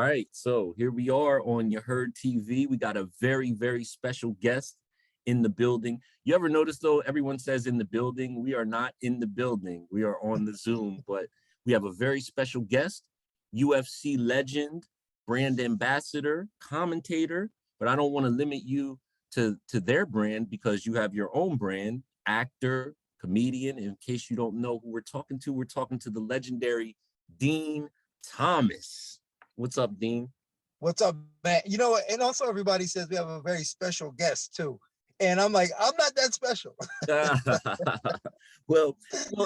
right, so here we are on Yaheard TV. We got a very, very special guest in the building. You ever notice though, everyone says in the building, we are not in the building. We are on the Zoom, but we have a very special guest, UFC legend, brand ambassador, commentator, but I don't want to limit you to their brand because you have your own brand, actor, comedian. In case you don't know who we're talking to the legendary Dean Thomas. What's up, Dean? What's up, man? You know, and also everybody says we have a very special guest too. And I'm like, I'm not that special. well,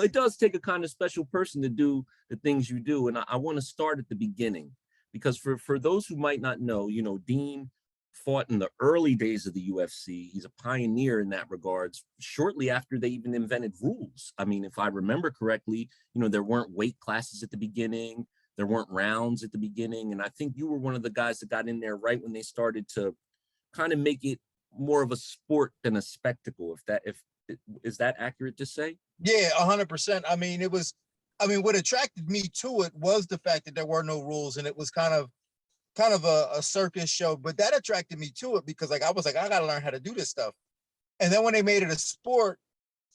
it does take a kind of special person to do the things you do. And I want to start at the beginning because for those who might not know, you know, Dean fought in the early days of the UFC. He's a pioneer in that regards, shortly after they even invented rules. I mean, if I remember correctly, you know, there weren't weight classes at the beginning. There weren't rounds at the beginning. And I think you were one of the guys that got in there right when they started to kind of make it more of a sport than a spectacle. Is that accurate to say? Yeah, 100%. I mean, what attracted me to it was the fact that there were no rules and it was kind of a circus show, but that attracted me to it because I was like, I got to learn how to do this stuff. And then when they made it a sport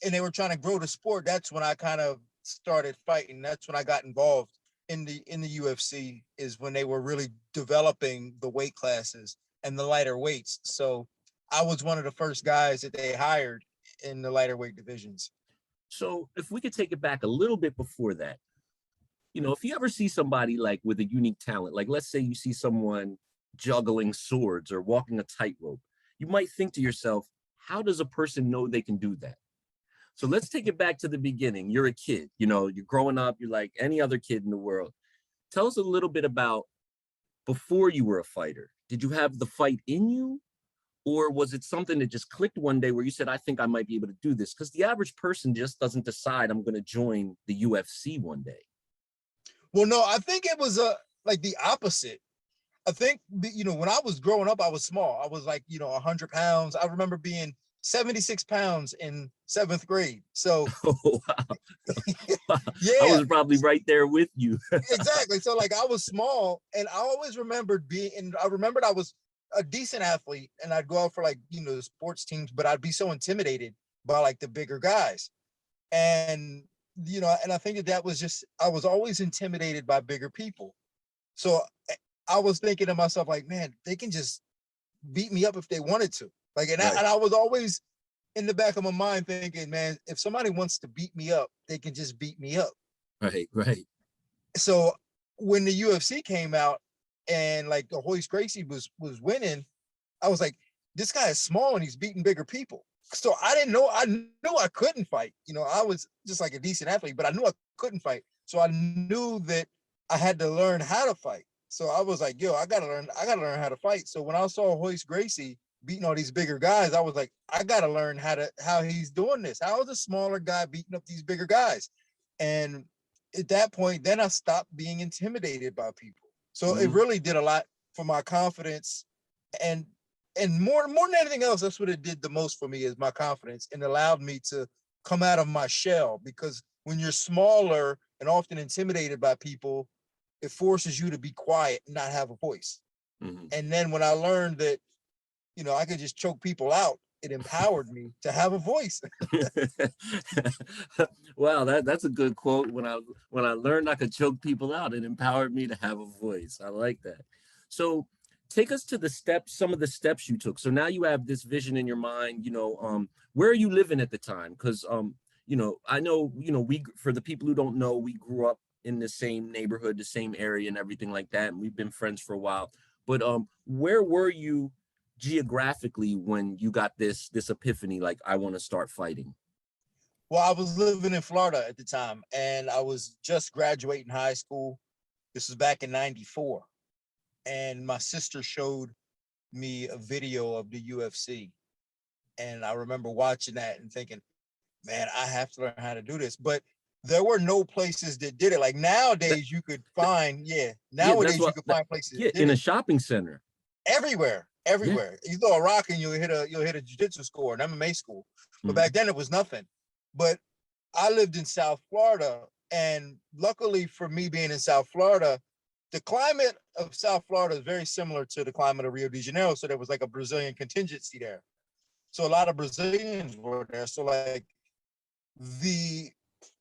and they were trying to grow the sport, that's when I kind of started fighting. That's when I got involved in the UFC, is when they were really developing the weight classes and the lighter weights. So I was one of the first guys that they hired in the lighter weight divisions. So if we could take it back a little bit before that, you know, if you ever see somebody like with a unique talent, like let's say you see someone juggling swords or walking a tightrope, you might think to yourself, how does a person know they can do that? So let's take it back to the beginning. You're a kid, you know, you're growing up, you're like any other kid in the world. Tell us a little bit about before you were a fighter. Did you have the fight in you? Or was it something that just clicked one day where you said, I think I might be able to do this? Because the average person just doesn't decide I'm going to join the UFC one day. Well, no, I think it was like the opposite. I think, you know, when I was growing up, I was small. I was like, you know, 100 pounds. I remember being 76 pounds in 7th grade. So, oh, wow. Yeah, I was probably right there with you. Exactly. So like I was small and I always remembered I was a decent athlete and I'd go out for like, you know, sports teams, but I'd be so intimidated by like the bigger guys. And, you know, and I think that was just, I was always intimidated by bigger people. So I was thinking to myself, like, man, they can just beat me up if they wanted to. Like, and, right. And I was always in the back of my mind thinking, man, if somebody wants to beat me up, they can just beat me up. Right. So when the UFC came out and like the Royce Gracie was winning, I was like, this guy is small and he's beating bigger people. So I didn't know, I knew I couldn't fight. You know, I was just like a decent athlete, but I knew I couldn't fight. So I knew that I had to learn how to fight. So I was like, yo, I gotta learn how to fight. So when I saw Royce Gracie beating all these bigger guys, I was like, I gotta learn how he's doing this. How is a smaller guy beating up these bigger guys? And at that point, then I stopped being intimidated by people. So it really did a lot for my confidence, and more than anything else, that's what it did the most for me, is my confidence, and allowed me to come out of my shell. Because when you're smaller and often intimidated by people, it forces you to be quiet and not have a voice. And then when I learned that, you know, I could just choke people out, it empowered me to have a voice. Wow, that's a good quote. When I learned I could choke people out, it empowered me to have a voice. I like that. So take us to some of the steps you took. So now you have this vision in your mind, you know, where are you living at the time? Because, you know, I know, you know, for the people who don't know, we grew up in the same neighborhood, the same area and everything like that. And we've been friends for a while. But where were you geographically when you got this epiphany, like, I want to start fighting? Well, I was living in Florida at the time, and I was just graduating high school. This was back in '94. And my sister showed me a video of the UFC. And I remember watching that and thinking, man, I have to learn how to do this. But there were no places that did it. Like nowadays you could find, you could find places in a shopping center. Everywhere. You throw a rock and you'll hit a jiu-jitsu score, an MMA school. But back then it was nothing. But I lived in South Florida, and luckily for me being in South Florida, the climate of South Florida is very similar to the climate of Rio de Janeiro. So there was like a Brazilian contingency there. So a lot of Brazilians were there. So like the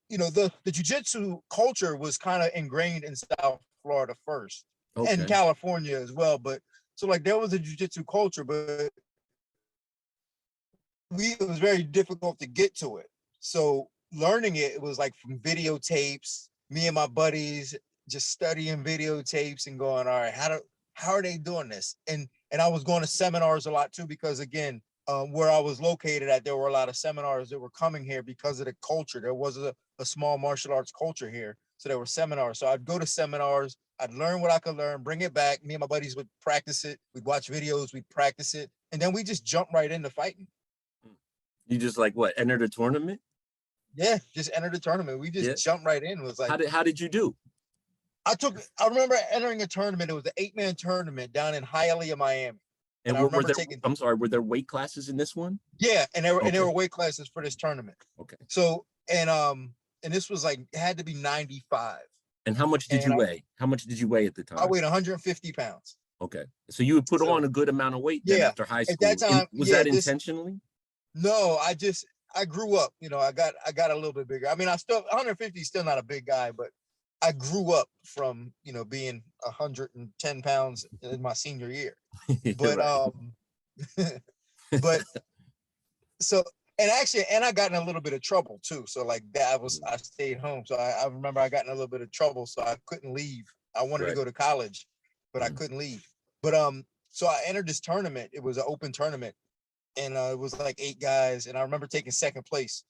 jiu-jitsu culture was kind of ingrained in South Florida first, and California as well. But so like there was a jiu-jitsu culture, but it was very difficult to get to it. So learning it was like from videotapes, me and my buddies just studying videotapes and going, all right, how are they doing this? And I was going to seminars a lot too, because again, where I was located at, there were a lot of seminars that were coming here because of the culture. There was a small martial arts culture here. So there were seminars. So I'd go to seminars, I'd learn what I could learn, bring it back. Me and my buddies would practice it. We'd watch videos, we'd practice it. And then we just jump right into fighting. You just like what, entered a tournament? Yeah, just entered the tournament. We just jumped right in. It was like, how did you do? I remember entering a tournament. It was an 8-man tournament down in Hialeah, Miami. And were there weight classes in this one? Yeah, and there were weight classes for this tournament. Okay. So and this was like, it had to be 95. And how much did you weigh? How much did you weigh at the time? I weighed 150 pounds. Okay. So you would put on a good amount of weight then after high school. At that time, was that intentionally? No, I grew up, I got a little bit bigger. I mean, 150 is still not a big guy, but I grew up from, being 110 pounds in my senior year. But, but so, and I got in a little bit of trouble too. So like that I stayed home. So I remember I got in a little bit of trouble. So I couldn't leave. I wanted to go to college, but I couldn't leave. But, so I entered this tournament. It was an open tournament. And it was like 8 guys. And I remember taking second place.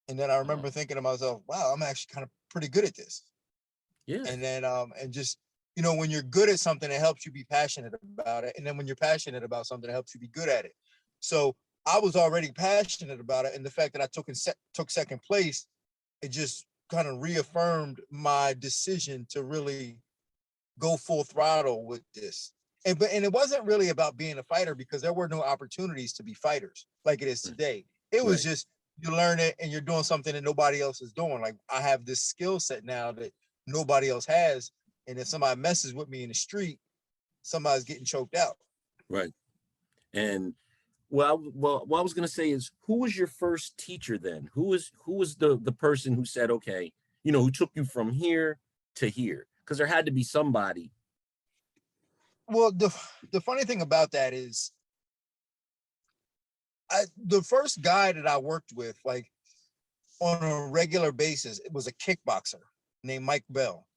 And then I remember thinking to myself, wow, I'm actually kind of pretty good at this. Yeah. And then, and just, when you're good at something, it helps you be passionate about it. And then when you're passionate about something, it helps you be good at it. So I was already passionate about it. And the fact that I took second place, it just kind of reaffirmed my decision to really go full throttle with this. And it wasn't really about being a fighter, because there were no opportunities to be fighters like it is today. It was just, you learn it and you're doing something that nobody else is doing. Like I have this skill set now that nobody else has. And if somebody messes with me in the street, somebody's getting choked out. Right. And what I was going to say is, who was your first teacher then? Who was the person who said, okay, who took you from here to here? Because there had to be somebody. Well, the funny thing about that is, the first guy that I worked with, like on a regular basis, it was a kickboxer named Mike Bell.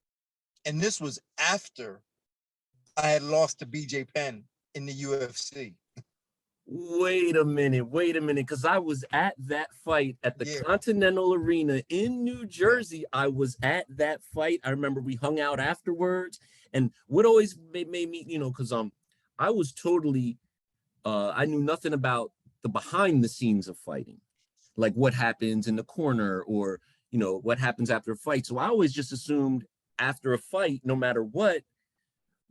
And this was after I had lost to BJ Penn in the UFC. Wait a minute, because I was at that fight at the Continental Arena in New Jersey. I was at that fight. I remember we hung out afterwards. And what always made me, because I was totally, I knew nothing about the behind the scenes of fighting, like what happens in the corner or, what happens after a fight. So I always just assumed after a fight, no matter what,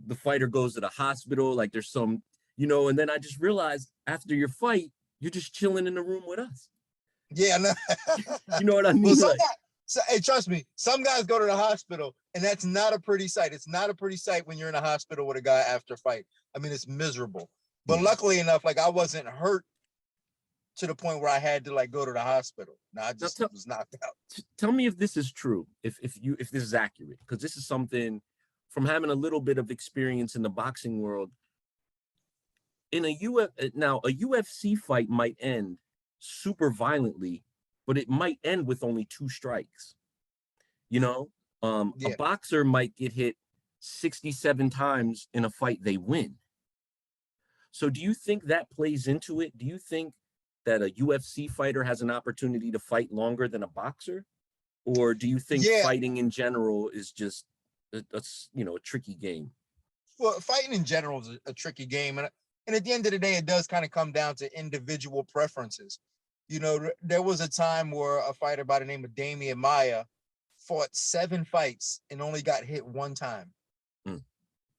the fighter goes to the hospital, like there's some, and then I just realized after your fight, you're just chilling in the room with us. Yeah. No. You know what I mean? Well, hey, trust me, some guys go to the hospital and that's not a pretty sight. It's not a pretty sight when you're in a hospital with a guy after a fight. I mean, it's miserable. But luckily enough, like I wasn't hurt to the point where I had to like go to the hospital. No, I just was knocked out. Tell me if this is true, if this is accurate, because this is something from having a little bit of experience in the boxing world. In a UFC fight might end super violently, but it might end with only 2 strikes. A boxer might get hit 67 times in a fight they win. So do you think that plays into it? Do you think that a UFC fighter has an opportunity to fight longer than a boxer? Or do you think fighting in general is just a tricky game? Well, fighting in general is a tricky game. And at the end of the day, it does kind of come down to individual preferences. There was a time where a fighter by the name of Damian Maia fought 7 fights and only got hit 1 time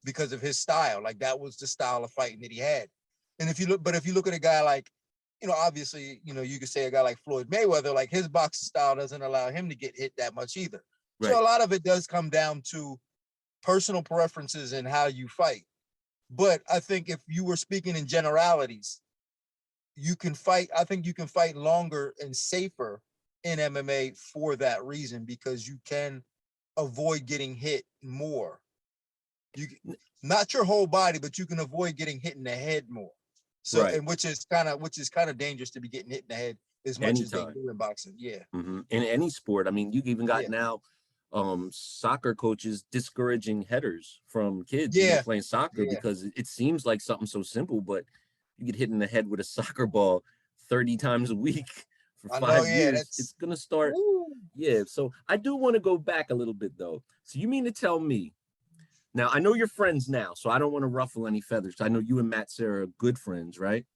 because of his style. Like that was the style of fighting that he had. And if you look at a guy like, obviously, you could say a guy like Floyd Mayweather, like his boxing style doesn't allow him to get hit that much either. Right. So a lot of it does come down to personal preferences in how you fight. But I think if you were speaking in generalities, you can fight. I think you can fight longer and safer in MMA for that reason, because you can avoid getting hit more. You not your whole body, but you can avoid getting hit in the head more. So, Right. and which is kind of dangerous to be getting hit in the head as much as they do in boxing. Yeah. In any sport. I mean, you even got now soccer coaches discouraging headers from kids, playing soccer because it seems like something so simple, but you get hit in the head with a soccer ball 30 times a week for 5 years. It's gonna start. Woo. Yeah. So I do want to go back a little bit though. So you mean to tell me, now I know you're friends now, so I don't want to ruffle any feathers. I know you and Matt Serra are good friends, right?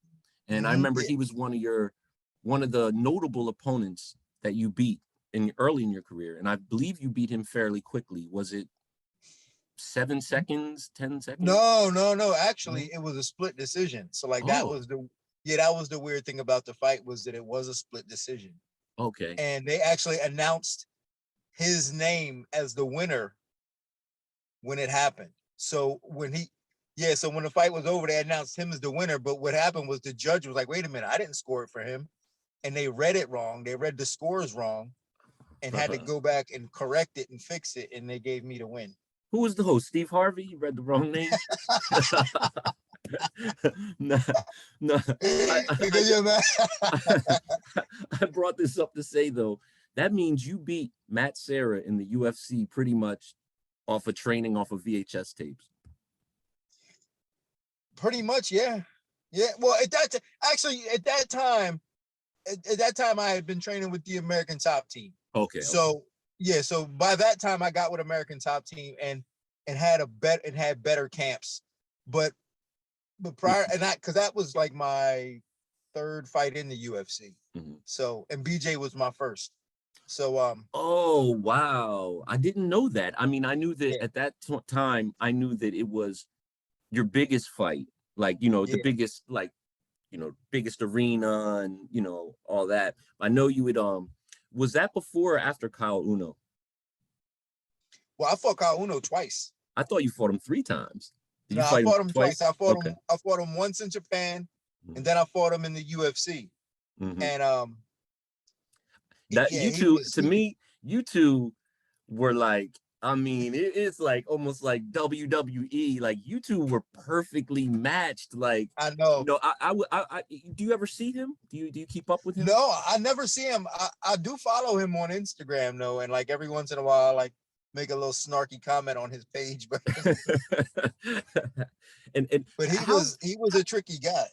And I remember he was one of the notable opponents that you beat early in your career, and I believe you beat him fairly quickly. Was it 7 seconds, 10 seconds? No. Actually, it was a split decision. So like that was the weird thing about the fight, was that it was a split decision. Okay. And they actually announced his name as the winner when it happened. So when when the fight was over, they announced him as the winner. But what happened was the judge was like, wait a minute, I didn't score it for him. And they read it wrong. They read the scores wrong and had to go back and correct it and fix it. And they gave me the win. Who was the host? Steve Harvey? You read the wrong name? No. I brought this up to say, though, that means you beat Matt Serra in the UFC pretty much off of training off of VHS tapes. Pretty much, yeah. Yeah. Well, at that time, I had been training with the American Top Team. Okay. So so by that time I got with American Top Team and had better camps. But prior, and because that was like my third fight in the UFC. So, and BJ was my first. So oh wow, I didn't know that. I mean, I knew that at that time, I knew that it was your biggest fight, like, the biggest, like, biggest arena and, all that. I know you would, was that before or after Kyle Uno? Well, I fought Kyle Uno twice. I thought you fought him 3 times. No, I fought him twice. I fought him once in Japan, and then I fought him in the UFC. And that you two were like, I mean, it's like almost like WWE. Like, you two were perfectly matched. Like, I know. I do you ever see him? Do you keep up with him? No, I never see him. I do follow him on Instagram though, and like every once in a while, like make a little snarky comment on his page. But but he was a tricky guy.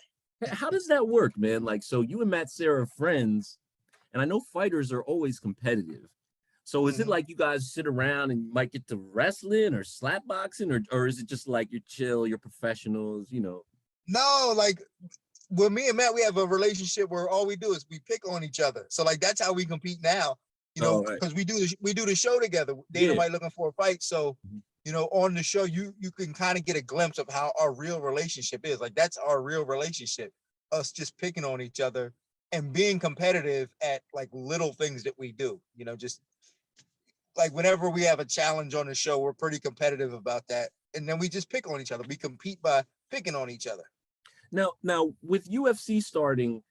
How does that work, man? Like, so you and Matt Serra are friends, and I know fighters are always competitive. So is it like you guys sit around and you might get to wrestling or slap boxing, or is it just like you're chill, you're professionals, No, like with me and Matt, we have a relationship where all we do is we pick on each other. So like that's how we compete now, because we do the show together. Dana might looking for a fight. So, on the show, you can kind of get a glimpse of how our real relationship is. Like that's our real relationship, us just picking on each other and being competitive at like little things that we do, just like whenever we have a challenge on the show, we're pretty competitive about that. And then we just pick on each other. We compete by picking on each other. Now with UFC starting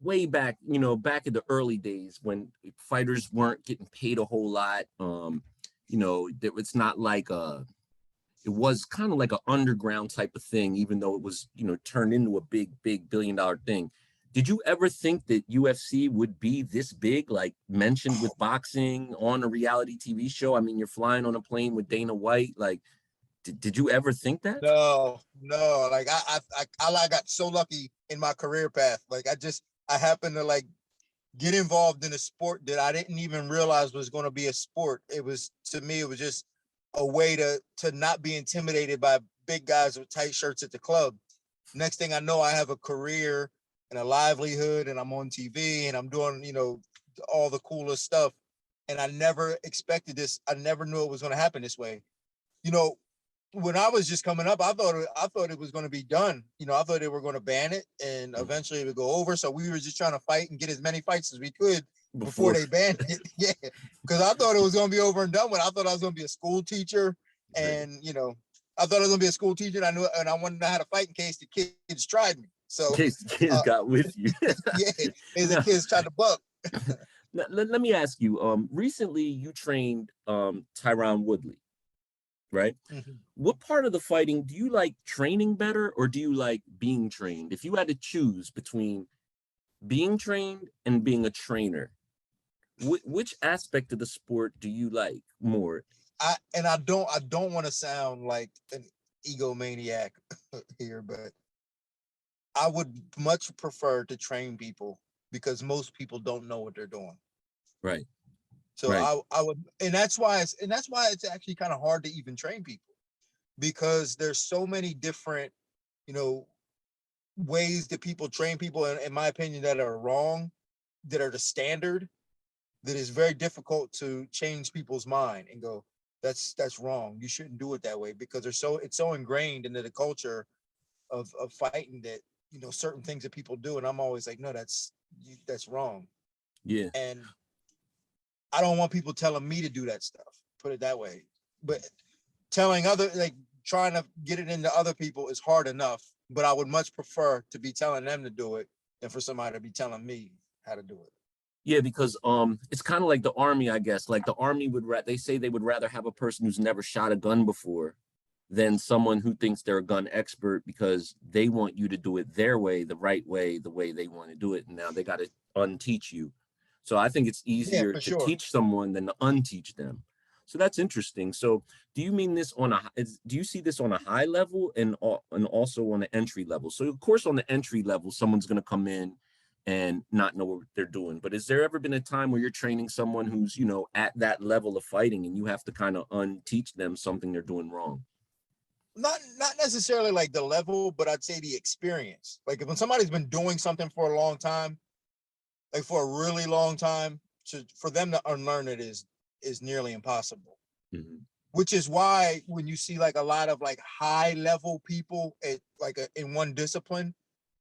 way back, back in the early days when fighters weren't getting paid a whole lot, it's not like it was kind of like an underground type of thing, even though it was, turned into a big billion-dollar thing. Did you ever think that UFC would be this big, like mentioned with boxing on a reality TV show? I mean, you're flying on a plane with Dana White. Like, did you ever think that? No. Like I got so lucky in my career path. Like I happened to like get involved in a sport that I didn't even realize was going to be a sport. To me, it was just a way to not be intimidated by big guys with tight shirts at the club. Next thing I know, I have a career and a livelihood, and I'm on TV and I'm doing, all the coolest stuff. And I never expected this. I never knew it was going to happen this way. When I was just coming up, I thought it was going to be done. I thought they were going to ban it and eventually it would go over. So we were just trying to fight and get as many fights as we could before they banned it. Yeah. Because I thought it was going to be over and done with. I thought I was going to be a school teacher And I thought I was gonna be a school teacher, and I wanted to know how to fight in case the kids tried me. So in case the kids got with you. yeah, as the Now, kids tried to buck. let me ask you, recently you trained Tyron Woodley, right? Mhm. What part of the fighting do you like training better, or do you like being trained? If you had to choose between being trained and being a trainer, which aspect of the sport do you like more? I don't want to sound like an egomaniac here, but I would much prefer to train people because most people don't know what they're doing. Right. So Right. I would, and that's why it's actually kind of hard to even train people, because there's so many different, ways that people train people, in my opinion, that are wrong, that are the standard, that is very difficult to change people's mind and go, that's wrong. You shouldn't do it that way, because it's so ingrained into the culture of fighting that, certain things that people do. And I'm always like, no, that's wrong. Yeah. And I don't want people telling me to do that stuff, put it that way. But telling trying to get it into other people is hard enough, but I would much prefer to be telling them to do it than for somebody to be telling me how to do it. Yeah, because it's kind of like the army, I guess. Like the army they say they would rather have a person who's never shot a gun before than someone who thinks they're a gun expert, because they want you to do it their way, the right way, the way they want to do it. And now they got to unteach you. So I think it's Yeah, easier for to sure. teach someone than to unteach them. So that's interesting. So do you mean this do you see this on a high level and also on an entry level? So of course, on the entry level, someone's going to come in and not know what they're doing. But has there ever been a time where you're training someone who's, at that level of fighting, and you have to kind of unteach them something they're doing wrong? Not necessarily like the level, but I'd say the experience. Like when somebody's been doing something for a long time, like for a really long time, for them to unlearn it is nearly impossible. Mm-hmm. Which is why when you see like a lot of like high level people in one discipline,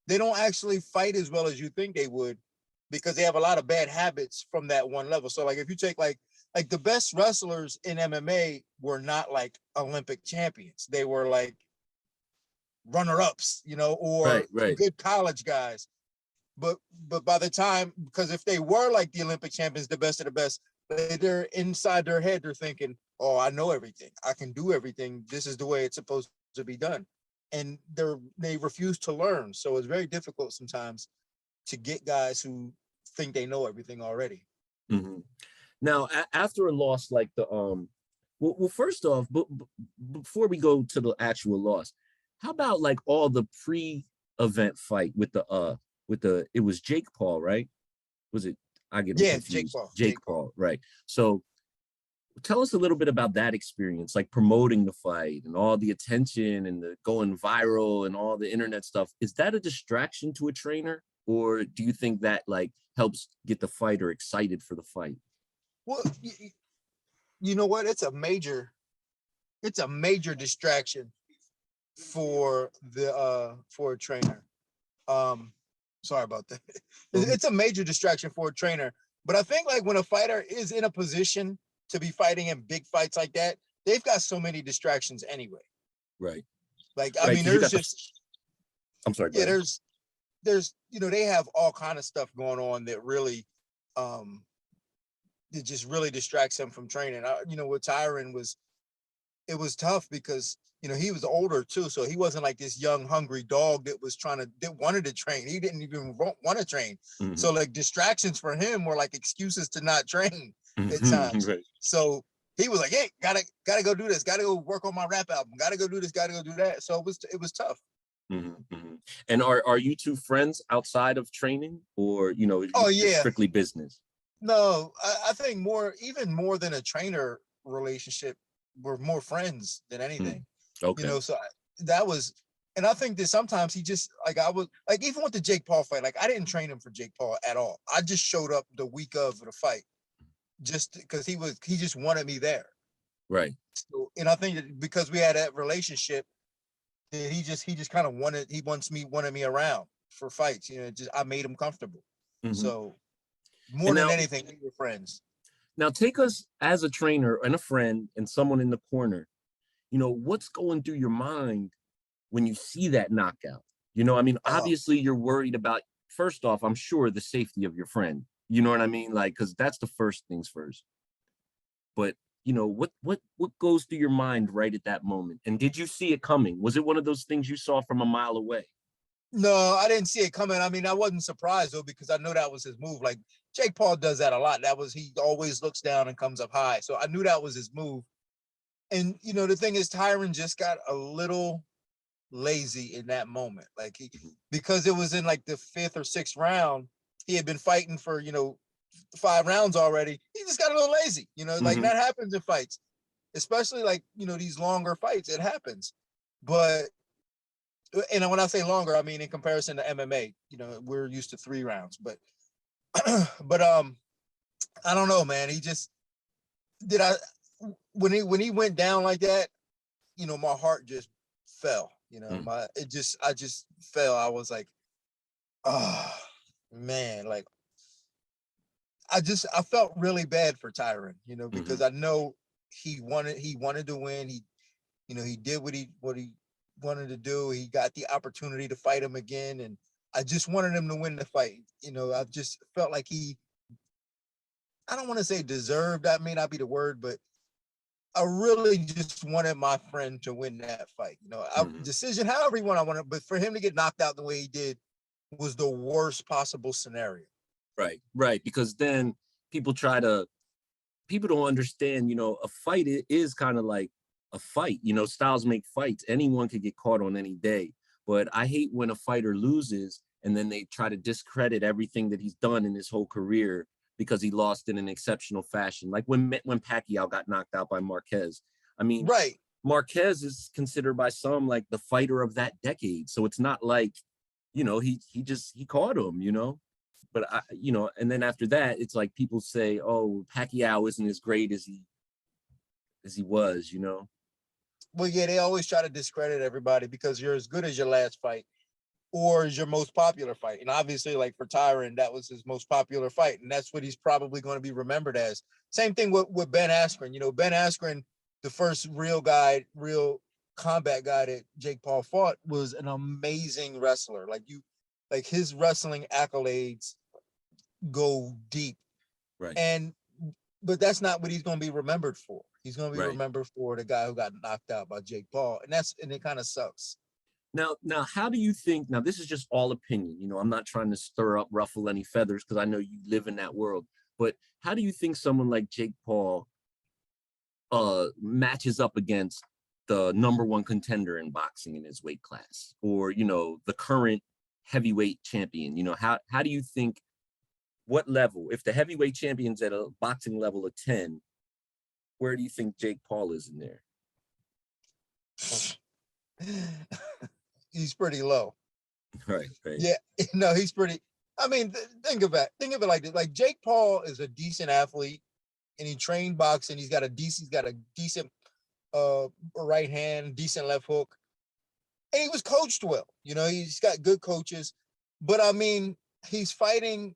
they don't actually fight as well as you think they would, because they have a lot of bad habits from that one level. So like if you take like the best wrestlers in MMA were not like Olympic champions. They were like runner-ups, or Right. good college guys. But by the time, because if they were like the Olympic champions, the best of the best, they're inside their head, they're thinking, oh, I know everything. I can do everything. This is the way it's supposed to be done. And they refuse to learn. So it's very difficult sometimes to get guys who think they know everything already. Mm-hmm. Now, after a loss like the well, first off, before we go to the actual loss, how about like all the pre-event fight with the it was Jake Paul, right? Was it? I get him confused. Jake Paul, right? So tell us a little bit about that experience, like promoting the fight and all the attention and the going viral and all the internet stuff. Is that a distraction to a trainer, or do you think that like helps get the fighter excited for the fight? Well, you know what? It's a major distraction for a trainer. Sorry about that. It's a major distraction for a trainer. But I think like when a fighter is in a position to be fighting in big fights like that, they've got so many distractions anyway. Right. Like, I mean, there's just, I'm sorry. yeah, there's, they have all kind of stuff going on that really, it just really distracts him from training. With Tyron it was tough because, he was older too. So he wasn't like this young, hungry dog that wanted to train. He didn't even want to train. Mm-hmm. So like distractions for him were like excuses to not train at times. Right. So he was like, hey, gotta go do this. Gotta go work on my rap album. Gotta go do this. Gotta go do that. So it was tough. Mm-hmm, mm-hmm. And are you two friends outside of training, or, oh yeah, strictly business? No, I think even more than a trainer relationship, we're more friends than anything. Okay. So that was, and I think that sometimes he just like, I was like, even with the Jake Paul fight, like I didn't train him for Jake Paul at all. I just showed up the week of the fight just because he just wanted me there. Right. So, and I think that because we had that relationship, that he just kind of wanted me around for fights. I made him comfortable. Mm-hmm. So more than anything, we were friends. Now take us as a trainer and a friend and someone in the corner. you know, what's going through your mind when you see that knockout? You know, I mean, obviously you're worried about, first off, I'm sure the safety of your friend, you know what I mean? Like, cause that's the first things first. But you know, what goes through your mind right at that moment? And did you see it coming? Was it one of those things you saw from a mile away? No, I didn't see it coming. I mean, I wasn't surprised though, because I know that was his move. Like Jake Paul does that a lot. He always looks down and comes up high. So I knew that was his move. And you know, the thing is, Tyron just got a little lazy in that moment. Like because it was in like the 5th or 6th round, he had been fighting for, 5 rounds already. He just got a little lazy, like that happens in fights, especially like, these longer fights, it happens. But, and when I say longer, I mean, in comparison to MMA, we're used to 3 rounds, but, but, I don't know, man. When he went down like that, my heart just fell, I just fell. I was like, oh man, like, I felt really bad for Tyron, because I know he wanted to win. He did what he wanted to do. He got the opportunity to fight him again. And I just wanted him to win the fight. I just felt like I don't want to say deserved, that may not be the word, but I really just wanted my friend to win that fight. Decision, however you want, I wanted, but for him to get knocked out the way he did was the worst possible scenario. Right. Because then people don't understand, a fight is kind of like a fight, styles make fights. Anyone could get caught on any day. But I hate when a fighter loses and then they try to discredit everything that he's done in his whole career because he lost in an exceptional fashion. Like when Pacquiao got knocked out by Marquez. I mean, right. Marquez is considered by some like the fighter of that decade. So it's not like, he caught him, But and then after that, it's like people say, "Oh, Pacquiao isn't as great as he was," Well, yeah, they always try to discredit everybody because you're as good as your last fight or is your most popular fight. And obviously, like for Tyron, that was his most popular fight, and that's what he's probably going to be remembered as. Same thing with Ben Askren. Ben Askren, the first real combat guy that Jake Paul fought, was an amazing wrestler. Like his wrestling accolades go deep. Right. But that's not what he's going to be remembered for. He's going to be remembered for the guy who got knocked out by Jake Paul. And it kind of sucks. Now, how do you think, now this is just all opinion, I'm not trying to ruffle any feathers because I know you live in that world, but how do you think someone like Jake Paul matches up against the #1 contender in boxing in his weight class, or, the current heavyweight champion? How do you think, what level, if the heavyweight champion's at a boxing level of 10, where do you think Jake Paul is in there? He's pretty low. Right. Yeah, no, he's pretty. I mean, think of it like this. Like Jake Paul is a decent athlete, and he trained boxing. He's got a decent right hand, decent left hook, and he was coached well. He's got good coaches. But I mean, he's fighting.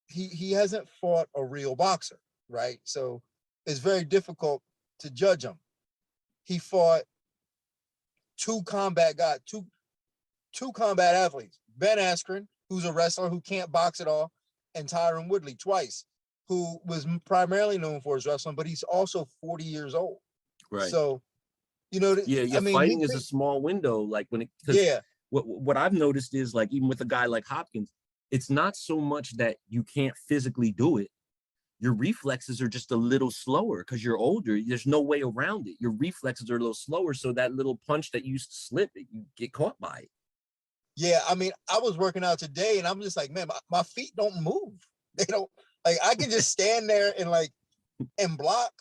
He hasn't fought a real boxer, right? So it's very difficult to judge him. He fought two combat athletes, Ben Askren, who's a wrestler who can't box at all, and Tyron Woodley twice, who was primarily known for his wrestling, but he's also 40 years old. Right. So, I mean, fighting is a small window. Like what I've noticed is, like, even with a guy like Hopkins, it's not so much that you can't physically do it. Your reflexes are just a little slower because you're older. There's no way around it. Your reflexes are a little slower. So that little punch that used to slip, you get caught by it. Yeah. I mean, I was working out today and I'm just like, man, my feet don't move. They don't, like, I can just stand there and block,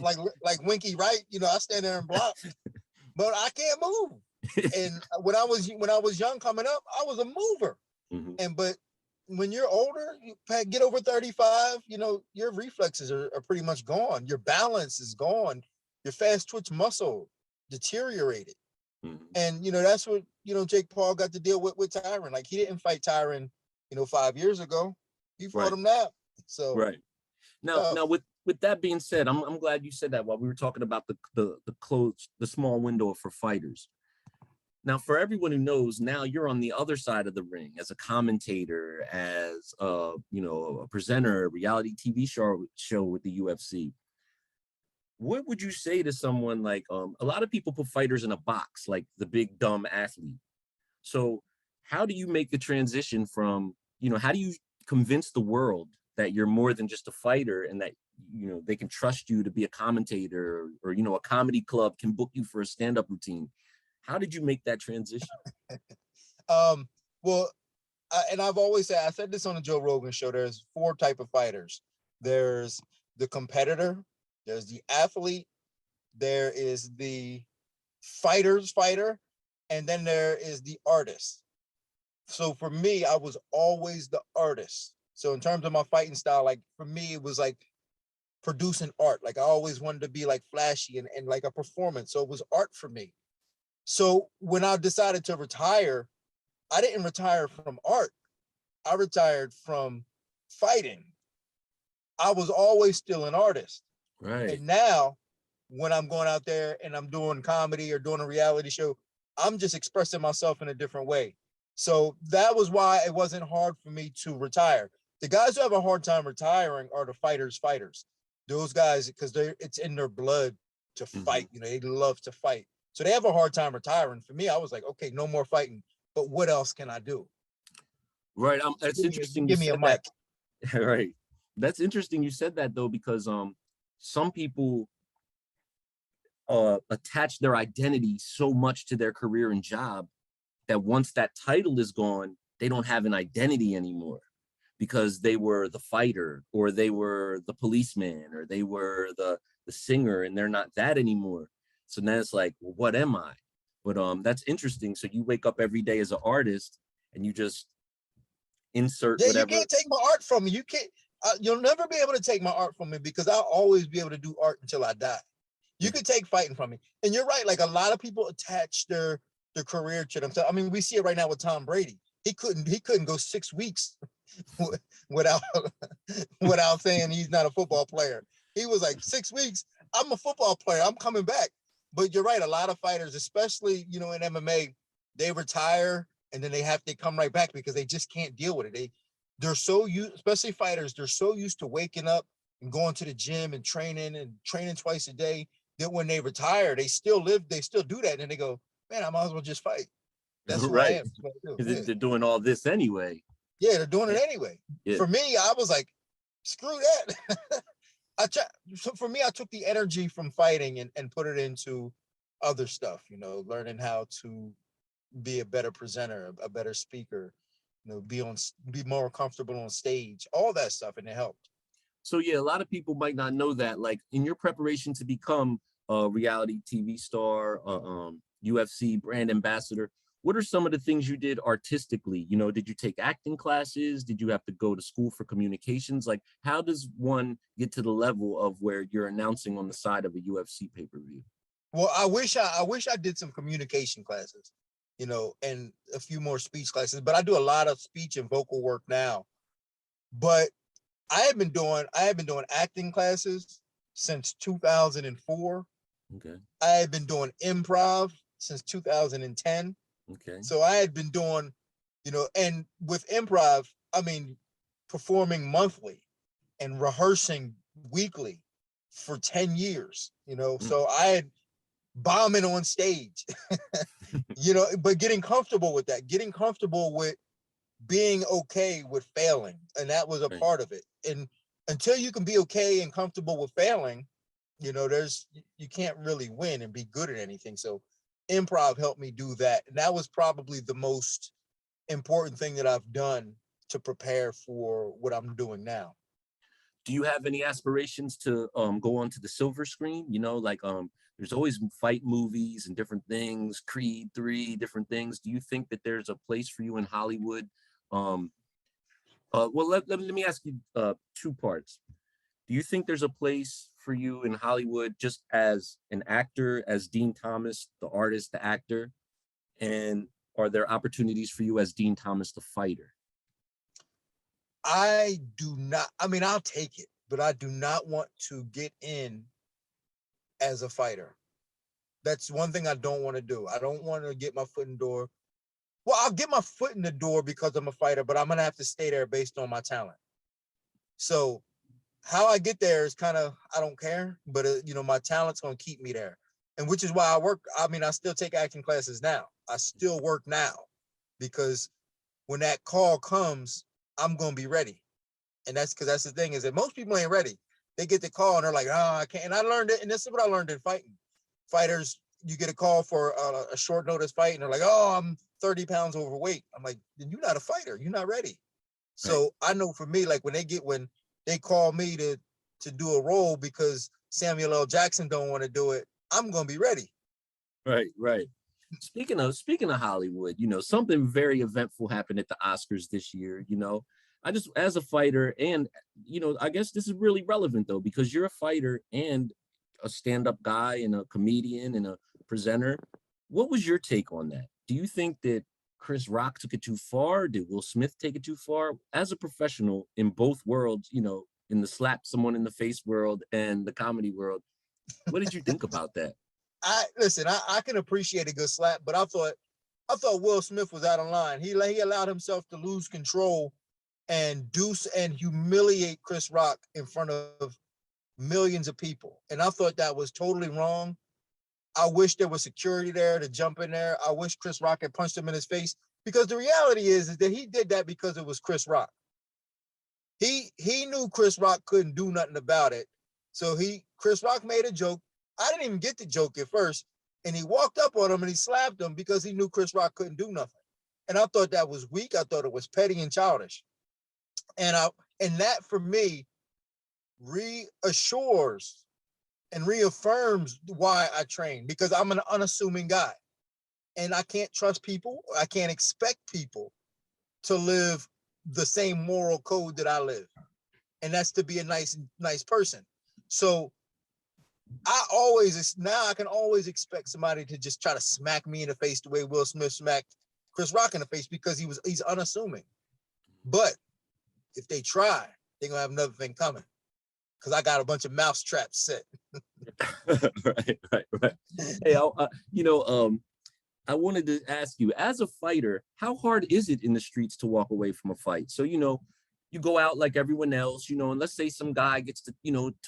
like Winky Wright, I stand there and block, but I can't move. And when I was young coming up, I was a mover. But when you're older, you get over 35, your reflexes are pretty much gone. Your balance is gone. Your fast twitch muscle deteriorated. And, that's what, Jake Paul got to deal with Tyron. Like, he didn't fight Tyron, 5 years ago. He fought him now. So now with with that being said, I'm glad you said that while we were talking about the small window for fighters. Now, for everyone who knows, now you're on the other side of the ring as a commentator, as a presenter, a reality TV show with the UFC. What would you say to someone like a lot of people put fighters in a box, like the big dumb athlete? So how do you make the transition from, how do you convince the world that you're more than just a fighter and that, they can trust you to be a commentator or a comedy club can book you for a stand-up routine? How did you make that transition? Well, and I've always said, I said this on the Joe Rogan show, there's 4 type of fighters. There's the competitor, there's the athlete, there is the fighter, and then there is the artist. So for me, I was always the artist. So in terms of my fighting style, like for me, it was like producing art. Like I always wanted to be like flashy and like a performance. So it was art for me. So when I decided to retire, I didn't retire from art. I retired from fighting. I was always still an artist. Right. And now when I'm going out there and I'm doing comedy or doing a reality show, I'm just expressing myself in a different way. So that was why it wasn't hard for me to retire. The guys who have a hard time retiring are the fighters. Those guys, because it's in their blood to fight. They love to fight. So they have a hard time retiring. For me, I was like, okay, no more fighting. But what else can I do? Right. That's interesting. Give me a mic. Right. That's interesting you said that, though, because some people attach their identity so much to their career and job that once that title is gone, they don't have an identity anymore because they were the fighter or they were the policeman or they were the singer, and they're not that anymore. So now it's like, well, what am I? But that's interesting. So you wake up every day as an artist and you just insert whatever. You can't take my art from me. You can't. You'll never be able to take my art from me because I'll always be able to do art until I die. You can take fighting from me, and you're right. Like a lot of people attach their career to themselves. I mean, we see it right now with Tom Brady. He couldn't go 6 weeks without saying he's not a football player. He was like 6 weeks. I'm a football player. I'm coming back. But you're right. A lot of fighters, especially in MMA, they retire and then they come right back because they just can't deal with it. They're so used, especially fighters. They're so used to waking up and going to the gym and training twice a day that when they retire, they still do that. And then they go, man, I might as well just fight. That's who right. I am. Because they're doing all this anyway. Yeah, they're doing it anyway. Yeah. For me, I was like, screw that. So for me, I took the energy from fighting and put it into other stuff, learning how to be a better presenter, a better speaker, be more comfortable on stage, all that stuff, and it helped. So yeah, a lot of people might not know that. Like in your preparation to become a reality TV star, UFC brand ambassador, what are some of the things you did artistically? Did you take acting classes? Did you have to go to school for communications? Like, how does one get to the level of where you're announcing on the side of a UFC pay-per-view? Well, I wish I did some communication classes, and a few more speech classes, but I do a lot of speech and vocal work now. But I have been doing acting classes since 2004. Okay. I have been doing improv since 2010. Okay. So I had been doing, and with improv, I mean, performing monthly and rehearsing weekly for 10 years, so I had bombing on stage, but getting comfortable with that, getting comfortable with being okay with failing. And that was a part of it. And until you can be okay and comfortable with failing, you can't really win and be good at anything. So improv helped me do that. And that was probably the most important thing that I've done to prepare for what I'm doing now. Do you have any aspirations to go onto the silver screen? There's always fight movies and different things, Creed 3, different things. Do you think that there's a place for you in Hollywood? Well, let me ask you 2 parts. Do you think there's a place for you in Hollywood just as an actor, as Dean Thomas, the artist, the actor? And are there opportunities for you as Dean Thomas, the fighter? I do not. I mean, I'll take it, but I do not want to get in as a fighter. That's one thing I don't want to do. I don't want to get my foot in the door. Well, I'll get my foot in the door because I'm a fighter, but I'm going to have to stay there based on my talent. So how I get there is kind of, I don't care, but my talent's going to keep me there. And which is why I work. I mean, I still take acting classes now. I still work now because when that call comes, I'm going to be ready. And that's because that's the thing is that most people ain't ready. They get the call and they're like, oh, I can't. And I learned it. And this is what I learned in fighting. Fighters, you get a call for a short notice fight and they're like, oh, I'm 30 pounds overweight. I'm like, then you're not a fighter. You're not ready. So right. I know for me, like when they call me to do a role because Samuel L. Jackson don't want to do it, I'm going to be ready. Right. Speaking of Hollywood, something very eventful happened at the Oscars this year. I just, as a fighter, and I guess this is really relevant though, because you're a fighter and a stand-up guy and a comedian and a presenter. What was your take on that? Do you think that Chris Rock took it too far? Did Will Smith take it too far? As a professional in both worlds, in the slap someone in the face world and the comedy world, what did you think about that? I can appreciate a good slap, but I thought Will Smith was out of line. He allowed himself to lose control and humiliate Chris Rock in front of millions of people. And I thought that was totally wrong. I wish there was security there to jump in there. I wish Chris Rock had punched him in his face, because the reality is that he did that because it was Chris Rock. He knew Chris Rock couldn't do nothing about it. So Chris Rock made a joke. I didn't even get the joke at first. And he walked up on him and he slapped him because he knew Chris Rock couldn't do nothing. And I thought that was weak. I thought it was petty and childish. And that for me reassures and reaffirms why I train, because I'm an unassuming guy and I can't trust people. I can't expect people to live the same moral code that I live. And that's to be a nice person. So I can always expect somebody to just try to smack me in the face the way Will Smith smacked Chris Rock in the face, because he's unassuming. But if they try, they're gonna have another thing coming, because I got a bunch of mouse traps set. Right. Hey, I wanted to ask you, as a fighter, how hard is it in the streets to walk away from a fight? So, you go out like everyone else, and let's say some guy gets to,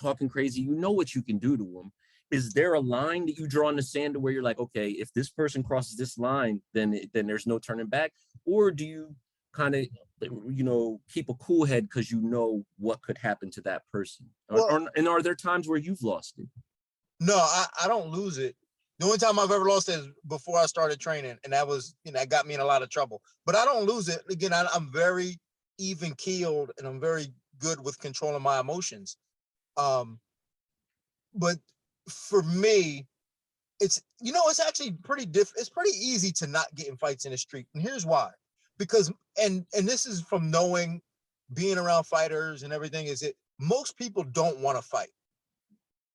talking crazy, what you can do to him. Is there a line that you draw in the sand to where you're like, okay, if this person crosses this line, then there's no turning back? Or do you kind of, keep a cool head because you know what could happen to that person? And are there times where you've lost it? No, I don't lose it. The only time I've ever lost it is before I started training, and that was, that got me in a lot of trouble. But I don't lose it. Again, I'm very even keeled and I'm very good with controlling my emotions. But for me, it's actually it's pretty easy to not get in fights in the street. And here's why. Because, and this is from being around fighters and everything, is that most people don't want to fight.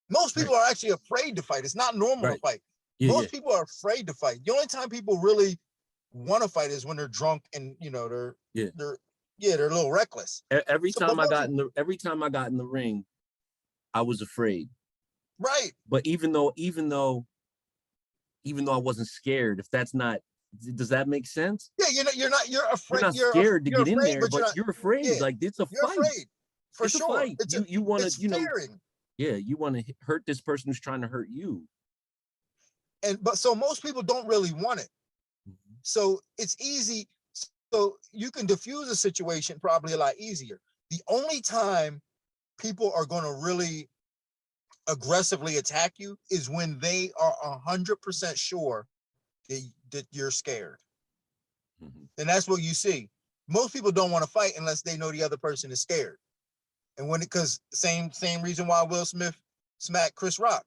Most people are actually afraid to fight. It's not normal to fight. Most people are afraid to fight. The only time people really want to fight is when they're drunk and they're a little reckless. Every time I got in the ring, I was afraid. Right. But even though I wasn't scared, if that's not, does that make sense? Yeah, you're afraid. You're not scared to get in there, but you're afraid. Yeah, like, it's a fight. You're afraid. For sure. You want to, scaring. You want to hurt this person who's trying to hurt you. But so most people don't really want it. Mm-hmm. So it's easy. So you can diffuse a situation probably a lot easier. The only time people are going to really aggressively attack you is when they are 100% sure that you're scared. Mm-hmm. And that's what you see. Most people don't want to fight unless they know the other person is scared. And because same reason why Will Smith smacked Chris Rock.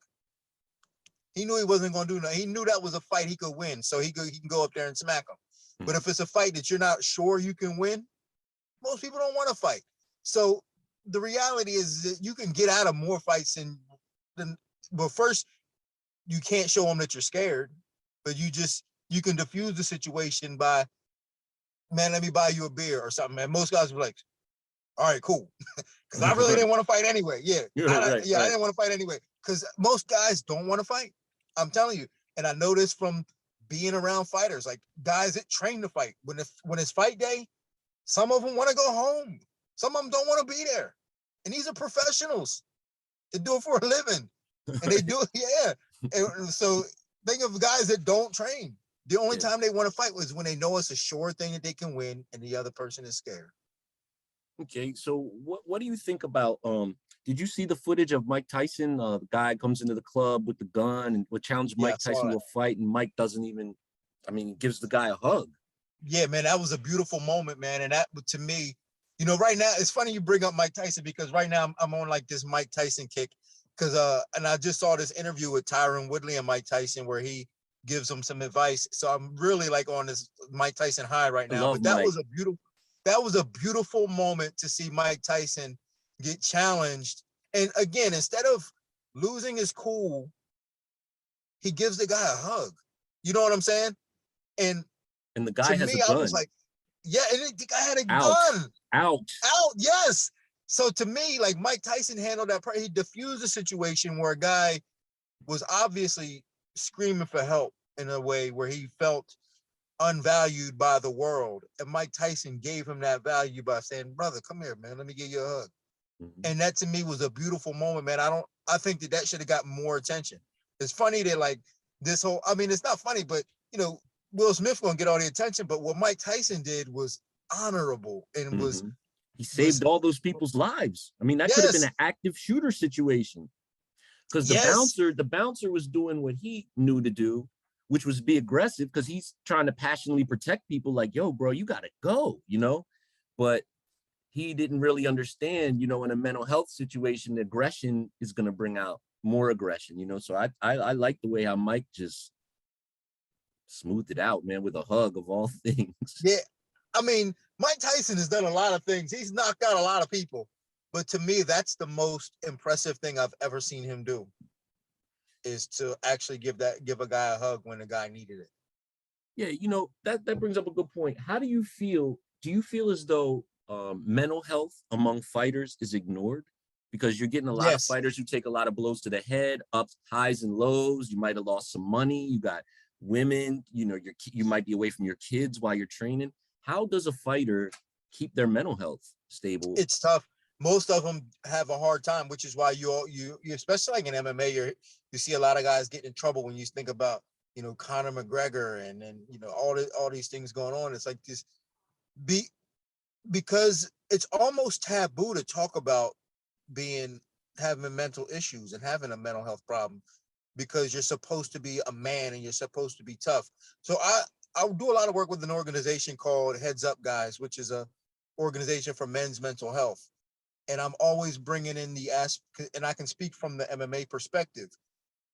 He knew he wasn't going to do nothing. He knew that was a fight he could win, so he can go up there and smack him. Mm-hmm. But if it's a fight that you're not sure you can win, most people don't want to fight. So the reality is that you can get out of more fights but first, you can't show them that you're scared, but you can diffuse the situation by, man, let me buy you a beer or something. And most guys are like, all right, cool. Because I really didn't want to fight anyway. Yeah, I didn't want to fight anyway. Because most guys don't want to fight. I'm telling you. And I noticed from being around fighters, like guys that train to fight, when it's fight day, some of them want to go home. Some of them don't want to be there. And these are professionals. They do it for a living. And they do it, yeah. And so think of guys that don't train. The only time they want to fight was when they know it's a sure thing that they can win and the other person is scared. Okay, so what do you think about did you see the footage of Mike Tyson? The guy comes into the club with the gun and would challenge Mike Tyson to a fight, and Mike doesn't even, I mean, he gives the guy a hug. Yeah, man, that was a beautiful moment, man. And that, to me, you know, right now, it's funny you bring up Mike Tyson, because right now I'm on like this Mike Tyson kick. Because and I just saw this interview with Tyron Woodley and Mike Tyson where he gives him some advice. So I'm really like on this Mike Tyson high right now. But that was a beautiful moment to see Mike Tyson get challenged. And again, instead of losing his cool, he gives the guy a hug. You know what I'm saying? And the guy has a gun. I was like, yeah, and the guy had a gun. Out, yes. So to me, like Mike Tyson handled that part. He diffused the situation where a guy was obviously screaming for help in a way where he felt unvalued by the world. And Mike Tyson gave him that value by saying, brother, come here, man. Let me give you a hug. Mm-hmm. And that to me was a beautiful moment, man. I think that should have gotten more attention. It's funny that like this whole, I mean, it's not funny, but you know, Will Smith gonna get all the attention, but what Mike Tyson did was honorable and was he saved all those people's lives. I mean, that could have been an active shooter situation. Because the bouncer was doing what he knew to do, which was be aggressive, because he's trying to passionately protect people like, yo, bro, you gotta go, you know? But he didn't really understand, you know, in a mental health situation, aggression is gonna bring out more aggression, you know? So I like the way how Mike just smoothed it out, man, with a hug of all things. Yeah, I mean, Mike Tyson has done a lot of things. He's knocked out a lot of people. But to me, that's the most impressive thing I've ever seen him do, is to actually give a guy a hug when the guy needed it. Yeah, you know, that brings up a good point. How do you feel? Do you feel as though mental health among fighters is ignored? Because you're getting a lot of fighters who take a lot of blows to the head, ups, highs and lows. You might have lost some money. You got women, you know, you might be away from your kids while you're training. How does a fighter keep their mental health stable? It's tough. Most of them have a hard time, which is why you especially like in MMA, you see a lot of guys get in trouble when you think about, you know, Conor McGregor and you know, all these things going on. It's like this because it's almost taboo to talk about having mental issues and having a mental health problem, because you're supposed to be a man and you're supposed to be tough. So I do a lot of work with an organization called Heads Up Guys, which is a organization for men's mental health. And I'm always bringing in and I can speak from the MMA perspective.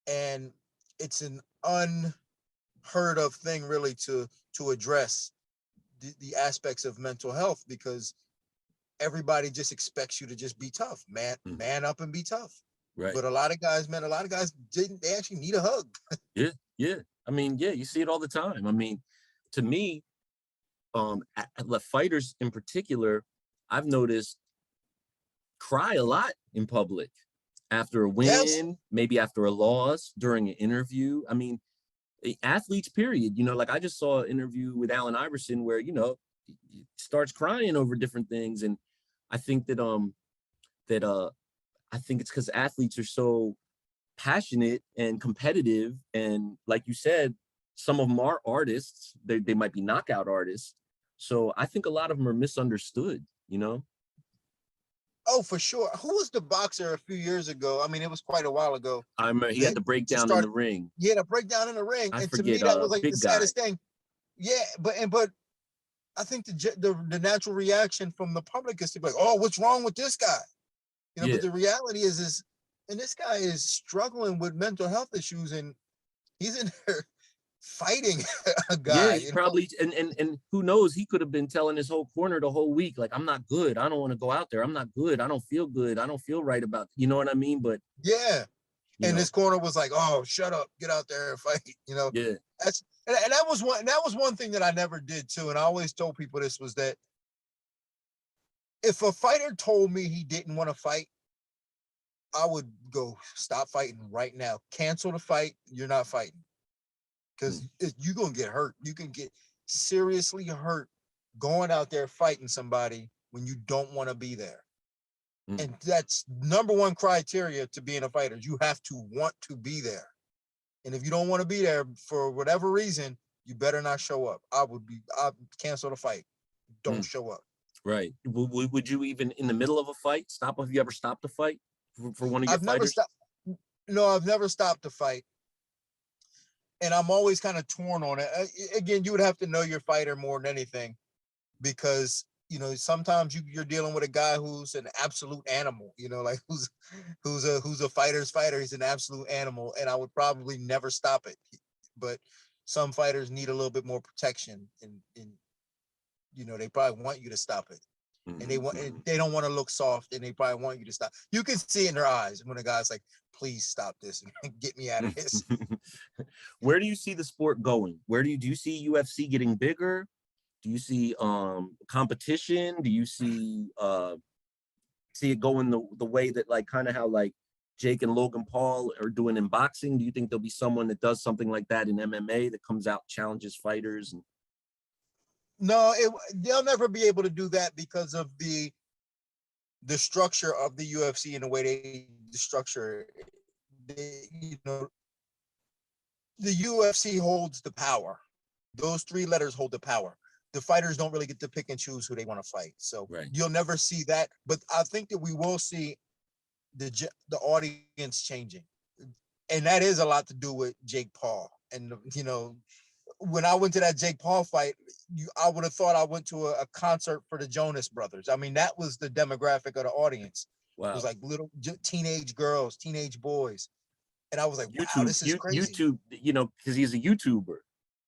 And it's an unheard of thing really to address the aspects of mental health, because everybody just expects you to just be tough, man up and be tough. Right. But a lot of guys they actually need a hug. Yeah. I mean, yeah, you see it all the time. I mean, to me, fighters in particular, I've noticed cry a lot in public after a win, maybe after a loss, during an interview. I mean, athletes, period. You know, like I just saw an interview with Allen Iverson where, you know, he starts crying over different things. And I think that I think it's because athletes are so passionate and competitive. And like you said, some of them are artists. They might be knockout artists. So I think a lot of them are misunderstood, you know? Oh, for sure. Who was the boxer a few years ago? I mean, it was quite a while ago. I remember he had the breakdown in the ring. Yeah, the breakdown in the ring. And to me, that was like the saddest thing. Yeah, but I think the natural reaction from the public is to be like, oh, what's wrong with this guy? You know, but the reality is this guy is struggling with mental health issues, and he's in there fighting a guy. Yeah, he probably and who knows, he could have been telling his whole corner the whole week, like, I'm not good, I don't want to go out there, I'm not good, I don't feel good, I don't feel right about, you know what I mean? But and his corner was like, oh, shut up, get out there and fight, you know. That was one thing that I never did too, and I always told people this, was that if a fighter told me he didn't want to fight, I would go, stop fighting right now. Cancel the fight. You're not fighting. Because you're going to get hurt. You can get seriously hurt going out there fighting somebody when you don't want to be there. And that's number one criteria to being a fighter. You have to want to be there. And if you don't want to be there for whatever reason, you better not show up. I'd cancel the fight. Don't show up. Right. Would you even in the middle of a fight stop? Have you ever stopped a fight for one of your I've never fighters? stopped. No, I've never stopped a fight. And I'm always kind of torn on it. Again, you would have to know your fighter more than anything, because sometimes you're dealing with a guy who's an absolute animal. Like who's a fighter's fighter. He's an absolute animal, and I would probably never stop it. But some fighters need a little bit more protection, and they probably want you to stop it. And they don't want to look soft, and they probably want you to stop. You can see in their eyes when a guy's like, please stop this and get me out of this. Where do you see the sport going? Do you see UFC getting bigger? Do you see competition? Do you see it going the way that like kind of how like Jake and Logan Paul are doing in boxing? Do you think there'll be someone that does something like that in MMA that comes out, challenges fighters? No, they'll never be able to do that because of the structure of the UFC and the way they structure it. The UFC holds the power. Those three letters hold the power. The fighters don't really get to pick and choose who they want to fight. So You'll never see that. But I think that we will see the audience changing. And that is a lot to do with Jake Paul. And, when I went to that Jake Paul fight, I would have thought I went to a concert for the Jonas Brothers. I mean, that was the demographic of the audience. Wow. It was like little teenage girls, teenage boys. And I was like, wow, this is crazy. YouTube, because he's a YouTuber.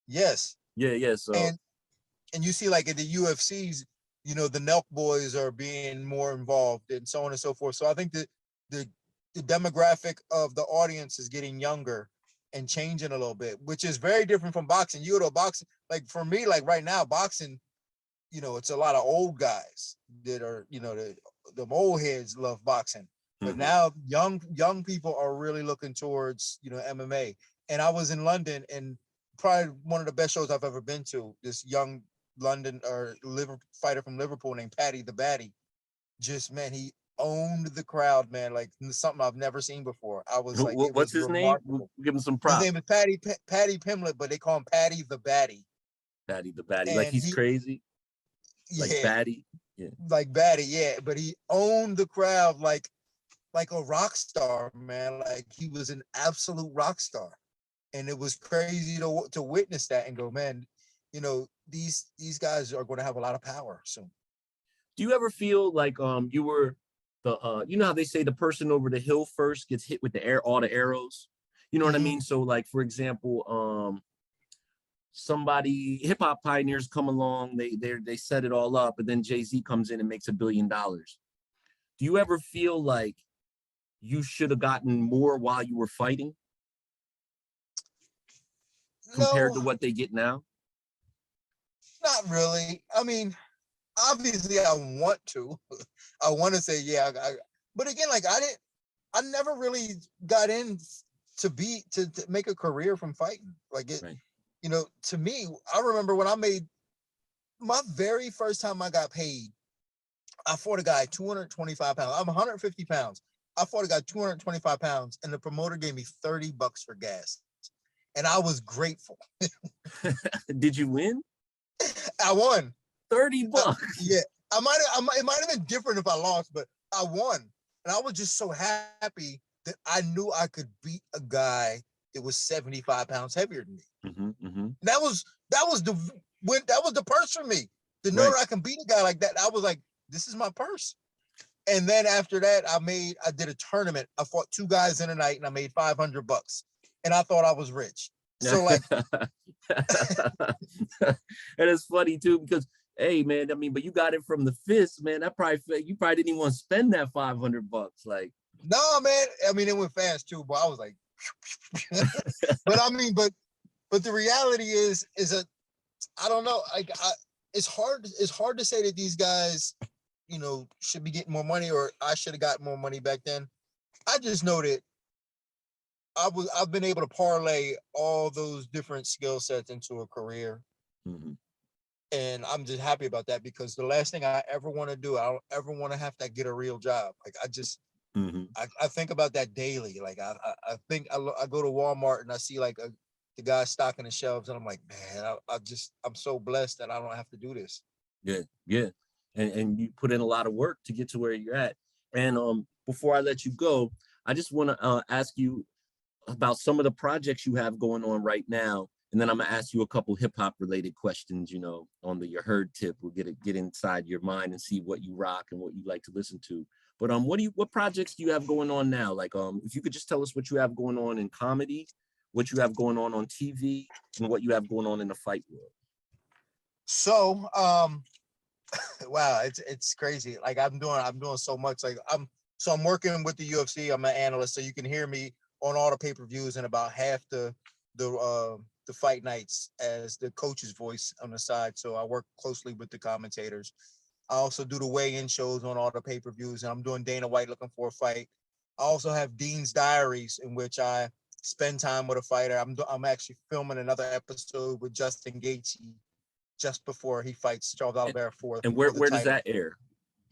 Yes. Yeah. So and you see like at the UFCs, the Nelk boys are being more involved and so on and so forth. So I think that the demographic of the audience is getting younger and changing a little bit, which is very different from boxing. You go to boxing, like for me, like right now, boxing, it's a lot of old guys that are, the old heads love boxing. But now young people are really looking towards, MMA. And I was in London, and probably one of the best shows I've ever been to, this young London or fighter from Liverpool named Paddy the Baddy. Man, he owned the crowd, man, like something I've never seen before. I was like, what's his name? We'll give him some props. His name is Paddy Pimlet, but they call him Paddy the Baddy. Paddy the Baddy, like he's crazy. Like Baddy, yeah. Like Baddy, yeah. But he owned the crowd like a rock star, man. Like he was an absolute rock star, and it was crazy to witness that and go, man, these guys are going to have a lot of power soon. Do you ever feel like you were the how they say the person over the hill first gets hit with all the arrows? You know what I mean? So like, for example, somebody, hip hop pioneers come along, they set it all up, and then Jay-Z comes in and makes $1 billion. Do you ever feel like you should have gotten more while you were fighting compared to what they get now? Not really. I mean, obviously I want to. I want to say, yeah, but again, like I never really got in to make a career from fighting. Like it, to me, I remember when I made my very first time I got paid, I fought a guy 225 pounds. I'm 150 pounds. I fought a guy 225 pounds, and the promoter gave me $30 for gas. And I was grateful. Did you win? I won. $30. Yeah. It might have been different if I lost, but I won. And I was just so happy that I knew I could beat a guy that was 75 pounds heavier than me. That was the purse for me. To know that I can beat a guy like that, I was like, this is my purse. And then after that, I did a tournament. I fought 2 guys in a night, and I made $500. And I thought I was rich. So like, and it's funny too, because hey man, I mean, but you got it from the fist, man. You probably didn't even want to spend that $500. Like, no, man. I mean, it went fast too, but I was like, but I mean, but the reality is that I don't know. Like, it's hard to say that these guys you know, should be getting more money, or I should have got more money back then. I just know that I've been able to parlay all those different skill sets into a career. Mm-hmm. And I'm just happy about that, because the last thing I ever want to do, I don't ever want to have to get a real job. Like I think about that daily. Like I think I go to Walmart and I see like the guy stocking the shelves, and I'm like, man, I'm so blessed that I don't have to do this. Yeah. And you put in a lot of work to get to where you're at. And before I let you go, I just want to ask you about some of the projects you have going on right now. And then I'm gonna ask you a couple hip hop related questions, you know, on the Yaheard tip. We'll get inside your mind and see what you rock and what you like to listen to. But what projects do you have going on now? Like if you could just tell us what you have going on in comedy, what you have going on TV, and what you have going on in the fight world. So wow, it's crazy. Like I'm doing so much. Like I'm working with the UFC. I'm an analyst, so you can hear me on all the pay-per-views and about half the fight nights as the coach's voice on the side. So I work closely with the commentators. I also do the weigh-in shows on all the pay-per-views, and I'm doing Dana White looking for a fight. I also have Dean's Diaries, in which I spend time with a fighter. I'm actually filming another episode with Justin Gaethje just before he fights Charles Oliveira for. And where does that air?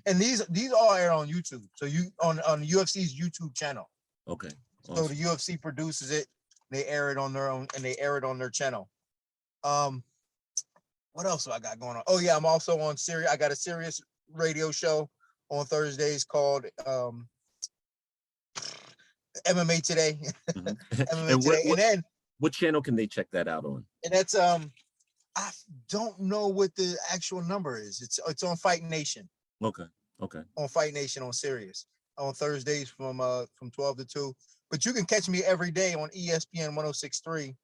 And these all air on YouTube. So you on UFC's YouTube channel. Okay. Awesome. So the UFC produces it. They air it on their own, and they air it on their channel. What else do I got going on? Oh yeah, I'm also on Sirius. I got a Sirius radio show on Thursdays called MMA Today. Mm-hmm. MMA Today. And then what channel can they check that out on? And that's I don't know what the actual number is. It's on Fight Nation. Okay. On Fight Nation on Sirius on Thursdays from 12 to 2. But you can catch me every day on ESPN 106.3,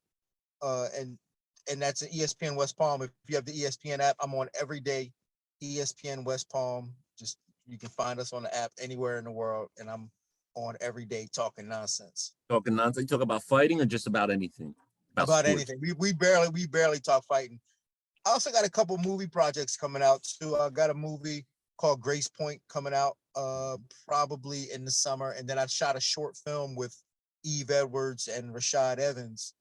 and that's an ESPN West Palm. If you have the ESPN app, I'm on every day. ESPN West Palm. Just you can find us on the app anywhere in the world, and I'm on every day talking nonsense. Talking nonsense. You talk about fighting or just about anything? About anything. We barely talk fighting. I also got a couple movie projects coming out too. I got a movie called Grace Point coming out probably in the summer, and then I shot a short film with Eve Edwards and Rashad Evans,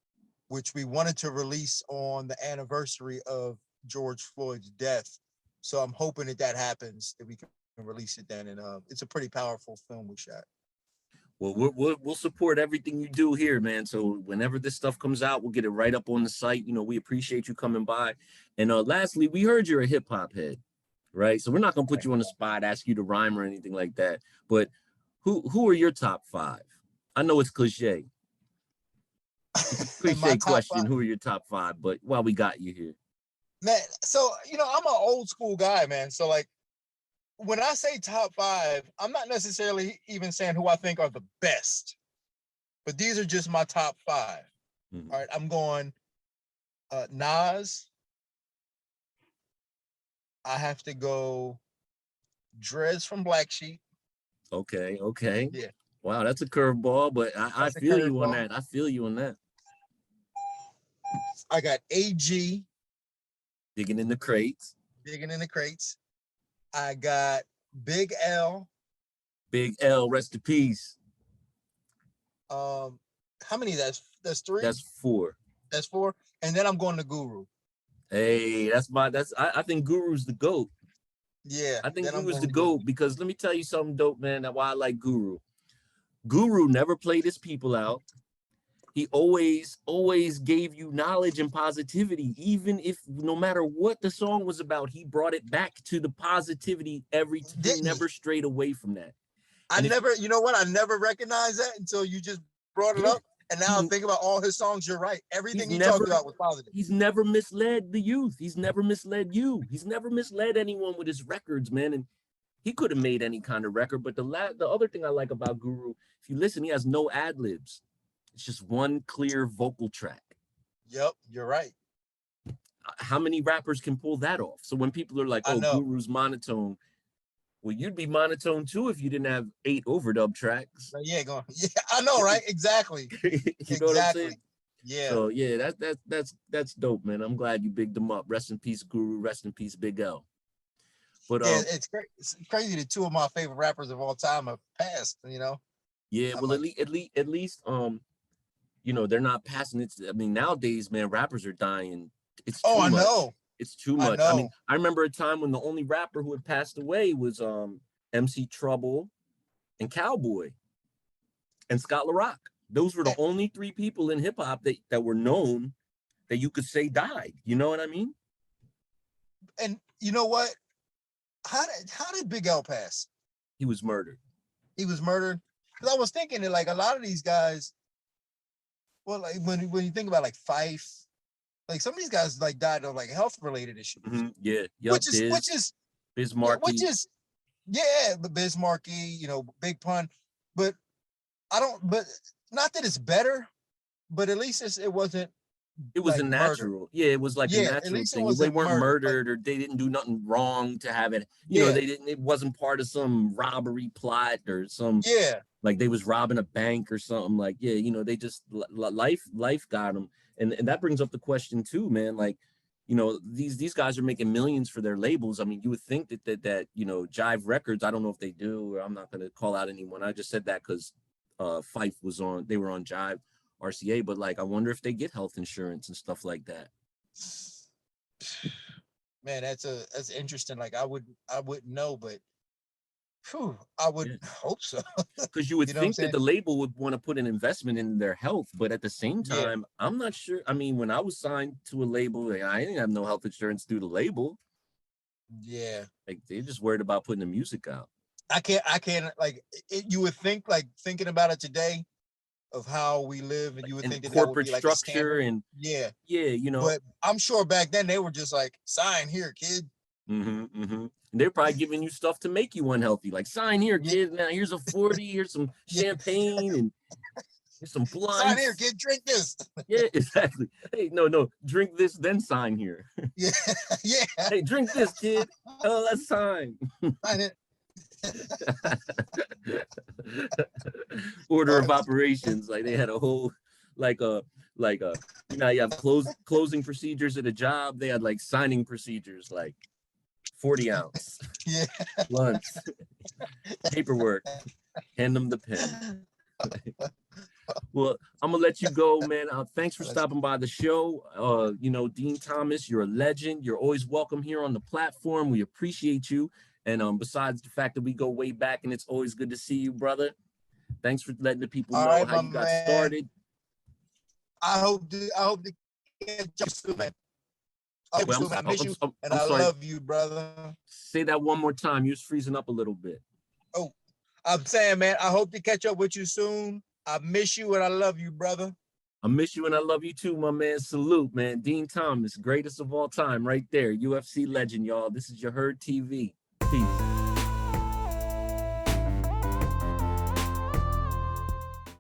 which we wanted to release on the anniversary of George Floyd's death. So I'm hoping that happens, that we can release it then. And it's a pretty powerful film we shot. Well, we'll support everything you do here, man. So whenever this stuff comes out, we'll get it right up on the site. You know, we appreciate you coming by. And lastly, we heard you're a hip hop head, right? So we're not gonna put you on the spot, ask you to rhyme or anything like that. But who are your top 5? I know it's cliche. Cliche question. Who are your top 5? But while we got you here, man. So I'm an old school guy, man. So like, when I say top 5, I'm not necessarily even saying who I think are the best, but these are just my top 5. Mm-hmm. All right, I'm going Nas. I have to go Drez from Black Sheep. Okay. Yeah. Wow, that's a curveball, but I feel you on that. I feel you on that. I got AG. Digging in the crates. I got Big L. Big L, rest in peace. How many? That's 3? That's 4. That's 4. And then I'm going to Guru. Hey, I think Guru's the GOAT. Yeah. I think Guru's the GOAT because let me tell you something dope, man. That's why I like Guru. Guru never played his people out. He always gave you knowledge and positivity, even if no matter what the song was about, he brought it back to the positivity every time. He never strayed away from that. I never recognized that until you just brought it up. And now I think about all his songs. You're right. Everything he talked about was positive. He's never misled the youth. He's never misled you. He's never misled anyone with his records, man. And he could have made any kind of record. But the other thing I like about Guru, if you listen, he has no ad-libs. It's just one clear vocal track. Yep, you're right. How many rappers can pull that off? So when people are like, oh, Guru's monotone, well, you'd be monotone too if you didn't have 8 overdub tracks. Yeah, I know, right? Exactly. You know what I'm saying? Yeah. So yeah, that's dope, man. I'm glad you bigged them up. Rest in peace, Guru. Rest in peace, Big L. But Yeah, it's crazy that two of my favorite rappers of all time have passed. You know. yeah, I'm well, like, at least you know, they're not passing it. I mean, nowadays, man, rappers are dying. It's oh, too I much. know, It's too I much. I mean, know. I remember a time when the only rapper who had passed away was MC Trouble and Cowboy and Scott LaRock. Those were the And, only three people in hip hop that were known that you could say died. You know what I mean? and you know what? How did Big L pass? He was murdered. He was murdered. Because I was thinking that like a lot of these guys, well, like when you think about like Fife, like some of these guys like died of like health related issues, Yeah. Yup. which is Biz yeah, which Markie. is yeah, the Biz Markie, you know, Big Pun, but I don't, but not that it's better, but at least it wasn't It was a like murder. natural. Yeah, it was like a Yeah, at natural least it thing. They wasn't weren't murder. Like, murdered or they didn't do nothing wrong to have it. You know, yeah, they didn't, it wasn't part of some robbery plot or some, yeah, like they was robbing a bank or something. Like, yeah, you know, they just life got them. And that brings up the question too, man. Like, you know, these guys are making millions for their labels. I mean, you would think that you know, Jive Records, I don't know if they do, or I'm not gonna call out anyone. I just said that because Fife was on, they were on Jive RCA, but like I wonder if they get health insurance and stuff like that. man, that's interesting. Like I wouldn't know, but whew, I would Yeah. hope so. Because you would You know what I'm think that saying? the label would want to put an investment in their health, but at the same Yeah, time, I'm not sure. I mean, when I was signed to a label, like, I didn't have no health insurance through the label. yeah. Like they just worried about putting the music out. I can't like it, you would think like thinking about it today of how we live, and you would And think that that would corporate be like a structure standard. and Yeah, yeah, you know, but I'm sure back then they were just like, sign here, kid. and they're probably giving you stuff to make you unhealthy. Like sign here, Yeah, kid. Now here's a 40, here's some yeah. champagne and here's some Sign here, blunts. kid. Drink this. Yeah, exactly. Hey, no, drink this, then sign here. Yeah, yeah. Hey, drink this, kid. Oh, let's sign. Sign it. Order Oh, of operations. Like they had a whole, like a, you know, you have closing procedures at a job. They had like signing procedures, like 40 ounce yeah. blunts, paperwork. Hand them the pen. Well, I'm gonna let you go, man. Thanks for stopping by the show. You know, Dean Thomas, you're a legend. You're always welcome here on the platform. We appreciate you. And besides the fact that we go way back, and it's always good to see you, brother. Thanks for letting the people All know right, how my you got man. started. I hope to catch you soon, man. I miss you, and I'm I sorry. love you, brother. Say that one more time. You was freezing up a little bit. Oh, I'm saying, man, I hope to catch up with you soon. I miss you and I love you, brother. I miss you and I love you too, my man. Salute, man. Dean Thomas, greatest of all time, right there. UFC legend, y'all. This is Yaheard TV. Peace.